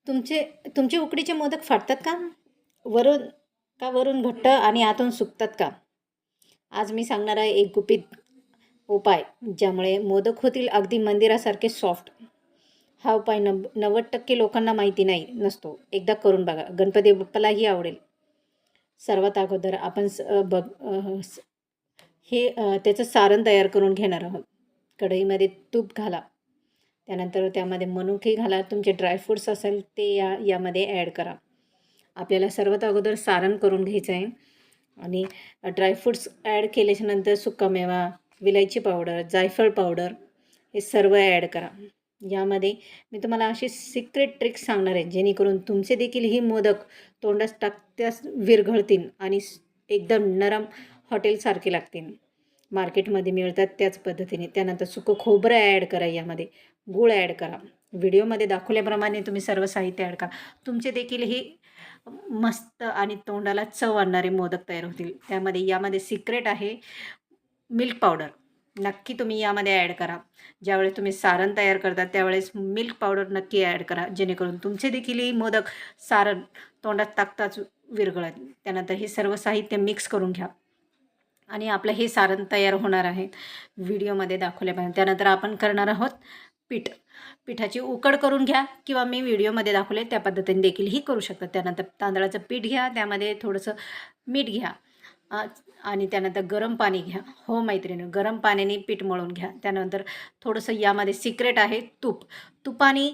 तुमचे उकडीचे मोदक फाटतात का? वरून वरून घट्ट आणि आतून सुकतात का? आज मी सांगणार आहे एक गुपित उपाय, ज्यामुळे मोदक होतील अगदी मंदिरासारखे सॉफ्ट. हा उपाय 90% लोकांना माहिती नसतो. एकदा करून बघा, गणपती बाप्पालाही आवडेल. सर्वात अगोदर आपण त्याचं सारण तयार करून घेणार आहोत. कढईमध्ये तूप घाला. त्यानंतर त्यामध्ये मनुके घाला. तुमचे ड्रायफ्रूट्स असेल ते यामध्ये ॲड करा. आपल्याला सर्वात अगोदर सारण करून घ्यायचं आहे आणि ड्रायफ्रूट्स ॲड केल्याच्यानंतर सुकामेवा, विलायची पावडर, जायफळ पावडर हे सर्व ॲड करा. यामध्ये मी तुम्हाला अशी सिक्रेट ट्रिक्स सांगणार आहे, जेणेकरून तुमचे देखील ही मोदक तोंडात टाकत्यास विरघळतील आणि एकदम नरम हॉटेलसारखे लागतील. मार्केटमध्ये मिळतात त्याच पद्धतीने. त्यानंतर सुकं खोबरं ॲड करा, यामध्ये गूळ ॲड करा. व्हिडिओमध्ये दाखवल्याप्रमाणे तुम्ही सर्व साहित्य ॲड करा. तुमचे देखील हे मस्त आणि तोंडाला चव आणणारे मोदक तयार होतील. यामध्ये सिक्रेट आहे मिल्क पावडर. नक्की तुम्ही यामध्ये ॲड करा. ज्यावेळेस तुम्ही सारण तयार करता त्यावेळेस मिल्क पावडर नक्की ॲड करा, जेणेकरून तुमचे देखील ही मोदक सारण तोंडात टाकताच विरघळेल. त्यानंतर हे सर्व साहित्य मिक्स करून घ्या आणि आपलं हे सारण तयार होणार आहे व्हिडिओमध्ये दाखवल्याप्रमाणे. त्यानंतर आपण करणार आहोत पिठाची उकड करून घ्या, किंवा मी व्हिडिओमध्ये दाखवले त्या पद्धतीने देखील ही करू शकता. त्यानंतर तांदळाचं पीठ घ्या, त्यामध्ये थोडंसं मीठ घ्या आणि त्यानंतर गरम पाणी घ्या. हो मैत्रिणी, गरम पाण्याने पीठ मळून घ्या. त्यानंतर थोडंसं यामध्ये सिक्रेट आहे तुपाने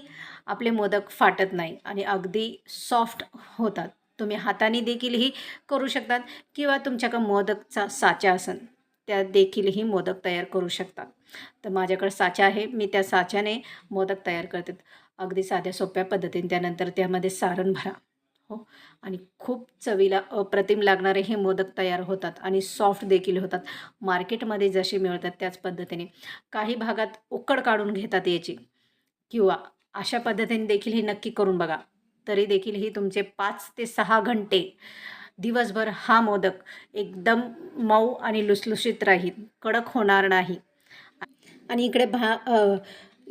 आपले मोदक फाटत नाही आणि अगदी सॉफ्ट होतात. तुम्ही हाताने देखीलही करू शकतात, किंवा तुमच्याकडे मोदकचा साचा असेल त्यात देखीलही मोदक तयार करू शकता. तर माझ्याकडे साचा आहे, मी त्या साच्याने मोदक तयार करते अगदी साध्या सोप्या पद्धतीने. त्यानंतर त्यामध्ये सारण भरा. हो, आणि खूप चवीला अप्रतिम लागणारे हे मोदक तयार होतात आणि सॉफ्ट देखील होतात. मार्केटमध्ये जसे मिळतात त्याच पद्धतीने. काही भागात उकड काढून घेतात याची, किंवा अशा पद्धतीने देखील हे नक्की करून बघा. तरी देखील ही तुमचे 5 ते 6 घंटे दिवसभर हा मोदक एकदम मऊ आणि लुसलुशीत राहील, कडक होणार नाही. आणि इकडे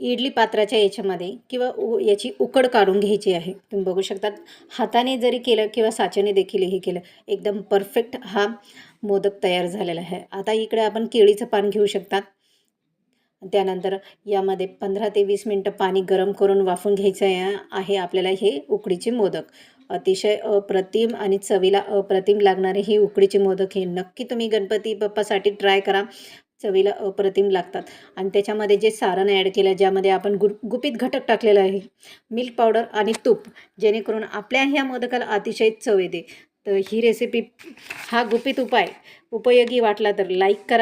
इडली पात्राच्या याच्यामध्ये किंवा याची उकड काढून घ्यायची आहे. तुम्ही बघू शकतात, हाताने जरी केलं किंवा साच्याने देखील हे केलं, एकदम परफेक्ट हा मोदक तयार झालेला आहे. आता इकडे आपण केळीचं पान घेऊ शकतात. त्यानंतर यामध्ये 15 ते 20 मिनटं पाणी गरम करून वाफून घ्यायचं आहे आपल्याला हे उकडीचे मोदक. अतिशय अप्रतिम आणि चवीला अप्रतिम लागणारे हे उकडीचे मोदक हे नक्की तुम्ही गणपती बाप्पासाठी ट्राय करा. चवीला अप्रतिम लागतात. आणि त्याच्यामध्ये जे सारण ॲड केलं, ज्यामध्ये आपण गुपित घटक टाकलेला आहे मिल्क पावडर आणि तूप, जेणेकरून आपल्या ह्या मोदकाला अतिशय चव येते. तर ही रेसिपी, हा गुपित उपाय उपयोगी वाटला तर लाईक करा.